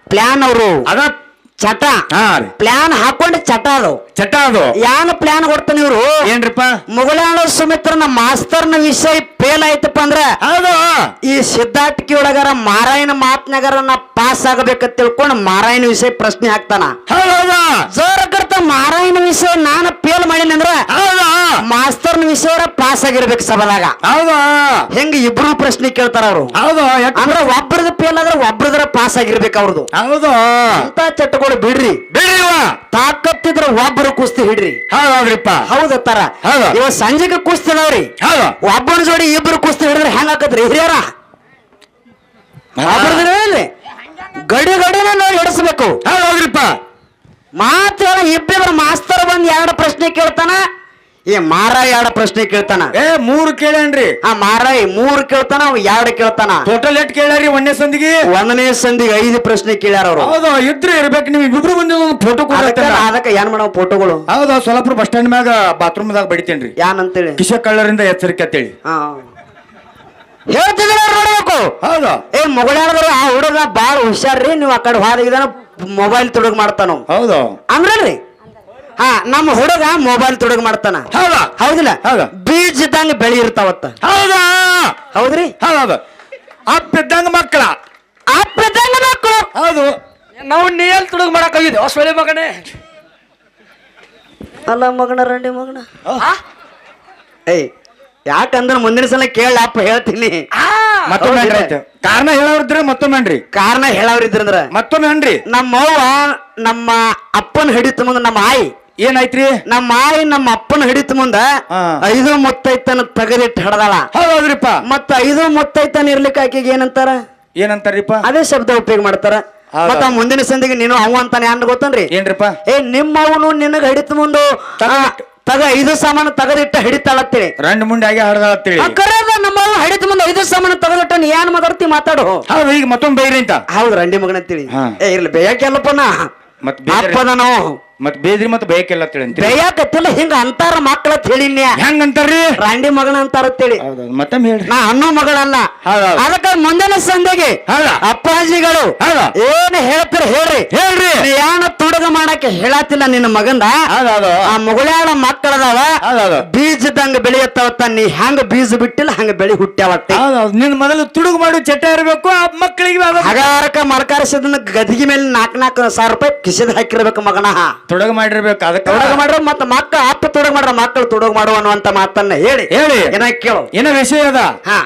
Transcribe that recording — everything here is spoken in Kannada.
ಪ್ಲಾನ್ ಅವರು ಅದ ಚಟ ಹಾ ರೀ ಪ್ಲಾನ್ ಹಾಕೊಂಡು ಚಟ ಅದು ಚಟ ಅದು ಯಾನ ಪ್ಲಾನ್ ಕೊಡ್ತಾನೆ ಇವ್ರು ಏನ್ರಿಪ್ಪ ಮುಗಳಾಳ ಸುಮಿತ್ರನ ಮಾಸ್ತರ್ನ ವಿಷಯ ಫೇಲ್ ಆಯ್ತಪ್ಪ ಅಂದ್ರ ಹೌದು ಈ ಸಿದ್ಧಾರ್ಥಿ ಒಳಗಾರ ಮಾರಾಯಣ ಮಾತ್ನಾಗಾರ ಪಾಸ್ ಆಗಬೇಕಂತ ತಿಳ್ಕೊಂಡು ಮಾರಾಯಣ ವಿಷಯ ಪ್ರಶ್ನೆ ಹಾಕ್ತಾನ ಹೌದೌದ ಜೋರಕರ್ತ ಮಾರಾಯಣ ವಿಷಯ ನಾನು ಫೇಲ್ ಮಾಡಿನ ಅಂದ್ರ ಹೌದಾ ಮಾಸ್ತರ್ನ ವಿಷಯ ಪಾಸ್ ಆಗಿರ್ಬೇಕು ಸಭದಾಗ ಹೌದಾ ಹೆಂಗ ಇಬ್ರು ಪ್ರಶ್ನೆ ಕೇಳ್ತಾರ ಅವ್ರು ಹೌದು ಅಂದ್ರ ಒಬ್ರದ ಫೇಲ್ ಆದ್ರೆ ಒಬ್ರದ್ರ ಪಾಸ್ ಆಗಿರ್ಬೇಕು ಅವ್ರದ್ದು ಹೌದು ಅಂತ ಚಟಗಳು ಬಿಡ್ರಿ ಬಿಡ್ರಿವ ತಾಕತ್ತಿದ್ರ ಒಬ್ಬರು ಕುಸ್ತಿ ಹಿಡ್ರಿ ಹೌದೌದ್ರಿಪ್ಪ ಹೌದತ್ತಾರ ಹೌದು. ಇವ ಸಂಜೆಗೆ ಕುಸ್ತಿದಾವ್ರಿ ಹೌದು ಒಬ್ಬನ ಜೋಡಿ ಇಬ್ರು ಕುಸ್ತಿ ಹಿಡಿದ್ರೆ ಹೆಂಗ ಆಕತ್ರಿ ಹಿರಿಯರ ಒಬ್ಬರದ್ರಲ್ಲಿ ಗಡಿ ಗಡಿನ ನಾವು ಹಿಡಿಸ್ಬೇಕು ಹೌದೌದ್ರಿಪ್ಪ ಮಾತ್ರ ಇಬ್ಬಿಬ್ರು ಮಾಸ್ತರ್ ಬಂದ್ ಎರಡು ಪ್ರಶ್ನೆ ಕೇಳ್ತಾನ ಈ ಮಾರಾಯ ಎರಡು ಪ್ರಶ್ನೆ ಕೇಳ್ತಾನ ಏ 3 ಕೇಳೇನ್ರಿ ಆ ಮಾರಾಯ 3 ಕೇಳ್ತಾನ ಅವ್ 2 ಕೇಳ್ತಾನ ಟೋಟಲ್ ಎಟ್ ಕೇಳ್ಯಾರಿ ಒಂದೇ ಸಂದಿಗೆ 1ನೇ ಸಂಧಿಗೆ 5 ಪ್ರಶ್ನೆ ಕೇಳ್ಯಾರ ಅವ್ರು ಹೌದು ಇದ್ರೆ ಇರ್ಬೇಕು ನೀವು ಇಬ್ರು ಮುಂದೆ ಒಂದು ಫೋಟೋ ಅದಕ್ಕ ಏನ್ ಮಾಡೋ ಫೋಟೋಗಳು ಹೌದಾ ಸೋಲಾಪುರ ಬಸ್ ಸ್ಟ್ಯಾಂಡ್ ಮ್ಯಾಗ ಬಾತ್ರೂಮ್ದಾಗ ಬಡಿತೇನ್ರಿ ಯಾನಂತೇಳಿ ಕಿಶ ಕಳ್ಳರಿಂದ ಎಚ್ಚರಿಕೆ ಅಂತೇಳಿ ಹಾ ಹೇಳ್ತಿದ್ರ ನೋಡ್ಬೇಕು ಹೌದಾ ಏ ಮೊಗಳಾಡದ್ರು ಆ ಹುಡುಗ ಬಾಳ ಹುಷಾರ್ರಿ ನೀವು ಆ ಕಡೆ ಹೋದಾಗಿದಾನ ಮೊಬೈಲ್ ತುಡುಗ್ ಮಾಡ್ತಾನ ಹೌದು ಅಂದ್ರಲ್ರಿ ಹಾ ನಮ್ಮ ಹುಡುಗ ಮೊಬೈಲ್ ತುಡುಗ್ ಮಾಡ್ತಾನ ಹೌದಾ ಹೌದಿಲ್ಲ ಹೌದಾ ಬೀಜ ಇದ್ದಂಗ ಬೆಳಿ ಇರ್ತಾವತ್ತ ಹೌದಾ ಹೌದ್ರಿ ಹೌದು ಅಪ್ಪ ಇದ್ದಂಗ ಮಕ್ಕಳ ಅಪ್ಪ ಇದ್ದಂಗ ಮಕ್ಕಳು ಹೌದು ನಾವು ನೀಲ್ ತುಡುಗ್ ಮಾಡಕ್ ಹೋಗಿದ್ದೆ ಹೊಸಳೆ ಮಗನೇ ಅಲ್ಲ ಮಗನ ರಂಡಿ ಮಗನ ಏಯ್ ಯಾಕಂದ್ರ ಮುಂದಿನ ಸಲ ಕೇಳ ಅಪ್ಪ ಹೇಳ್ತೀನಿ ಮತ್ತೊಮ್ಮೆ ಆಯ್ತು ಕಾರಣ ಹೇಳೋರಿದ್ರೆ ಮತ್ತೊಮ್ಮೆ ಕಾರಣ ಹೇಳವ್ರಿದ್ರಂದ್ರ ಮತ್ತೊಮ್ಮೆ ನಮ್ಮ ಅವ್ವ ನಮ್ಮ ಅಪ್ಪನ ಹಿಡಿತ ಮುಂದ ನಮ್ಮ ಆಯಿ ಏನಾಯ್ತ್ರಿ ನಮ್ಮ ಆಯಿ ನಮ್ಮ ಅಪ್ಪನ ಹಿಡಿತ ಮುಂದ ಹಾ. 5 ಮುತ್ತೈತನ ತೆಗೆದಿಟ್ಟು ಹಡದಾಳ ಹೌದೌದ್ರಿಪ್ಪ ಮತ್ತ 5 ಮುತ್ತೈತನ ಇರ್ಲಿಕ್ಕೆ ಆಕೆಗೆ ಏನಂತಾರ ಏನಂತಾರಿಪ್ಪ ಅದೇ ಶಬ್ದ ಉಪಯೋಗ ಮಾಡ್ತಾರ ಹೌದಾ. ಮತ್ತ ಮುಂದಿನ ಸಂದಿಗೆ ನೀನು ಅವ ಅಂತಾನೆ ಏನ್ ಗೊತ್ತನ್ರಿ ಏನ್ರಿಪ್ಪ ಏ ನಿಮ್ಮ ಅವನು ನಿನಗ ಹಿಡಿತ ಮುಂದು ತಗ 5 ಸಾಮಾನು ತೆಗೆದಿಟ್ಟ ಹಿಡಿತಾಳತ್ತೇಳಿ 2 ಮುಂಡೆ ಆಗಿ ಹಡ್ದಾಳತ್ತೇಳಿ ಕರೆದ ನಮ್ಮ ಅವ್ವ ಹಿಡಿತ ಮುಂದೆ 5 ಸಾಮಾನು ತೆಗೆದಿಟ್ಟ ನೀ ಏನ್ ಮಾತಾಡ್ತಿ ಮಾತಾಡು ಹೌದು ಈಗ ಮತ್ತೊಮ್ಮೆ ಬೈರಿ ಅಂತ ಹೌದು ರಂಡಿ ಮಗನಂತೇಳಿ ಹಾ. ಏ ಇರ್ಲಿ ಬೇಯಕೆಲ್ಲಪ್ಪನ ಮತ್ ಬೇರೆ ಅಪ್ಪದನೋ ಮತ್ ಬೇದ್ರಿ ಮತ್ ಬೈಕೆಲ್ಲ ಅಂತೇಳಿ ಬೇಯಕತ್ತಿಲ್ಲ ಹಿಂಗ ಅಂತಾರ ಮಕ್ಕಳ ಹೇಳಿನ್ಯ ಹೆಂಗ್ ಅಂತಾರ್ರಿ ರಂಡಿ ಮಗನ ಅಂತಾರತ್ತೇಳಿ ಹೌದೌದು ಮತ್ತೊಮ್ಮೆ ಹೇಳ್ರಿ ನಾ ಅನ್ನೋ ಮಗಳಲ್ಲ ಹೌದೌದು. ಅದಕ್ಕ ಮುಂದಿನ ಸಂಧಿಗೆ ಹೌದಾ ಅಪ್ಪಾಜಿಗಳು ಹೌದಾ ಏನ್ ಹೇಳ್ತೀರ ಹೇಳ್ರಿ ಹೇಳ್ರಿ ನೀ ಯಾನ ತುಡುಗ ಮಾಡಕ್ಕೆ ಹೇಳತ್ತಿಲ್ಲ ನಿನ್ನ ಮಗಂದ ಹೌದೌದು ಆ ಮುಗಳಾಳ ಮಕ್ಕಳದಾವ ಹೌದೌದು ಬೀಜದಂಗ ಬೆಳೆಯತ್ತವತ್ತ ನೀ ಹೆಂಗ ಬೀಜ ಬಿಟ್ಟಿಲ್ಲ ಹಂಗ ಬೆಳಿ ಹುಟ್ಟ್ಯಾವತ್ತೆ ಹೌದೌದು ನಿನ್ ಮೊದಲು ತುಡುಗು ಮಾಡು ಚಟ ಇರಬೇಕು ಆ ಮಕ್ಕಳಿಗೆ ಹಗಾರಕ ಮರ್ಕಾರಿಸಿದನ್ನ ಗದಿಗೆ ಮೇಲೆ 4,000 ರೂಪಾಯಿ ಕಿಸಿದ ಹಾಕಿರ್ಬೇಕು ಮಗನ ತುಡುಗು ಮಾಡಿರ್ಬೇಕು ಅದಕ್ಕೆ ತುಡುಗ ಮಾಡ್ರ ಮತ್ತ ಮಕ್ಕ ಅಪ್ಪ ತುಡುಗ ಮಾಡ್ರ ಮಕ್ಕಳು ತುಡುಗ ಮಾಡುವ ಅನ್ನುವಂತ ಮಾತನ್ನ ಹೇಳಿ ಹೇಳಿ ಏನ ಕೇಳು ಏನೋ ವಿಷಯ ಅದ ಹಾ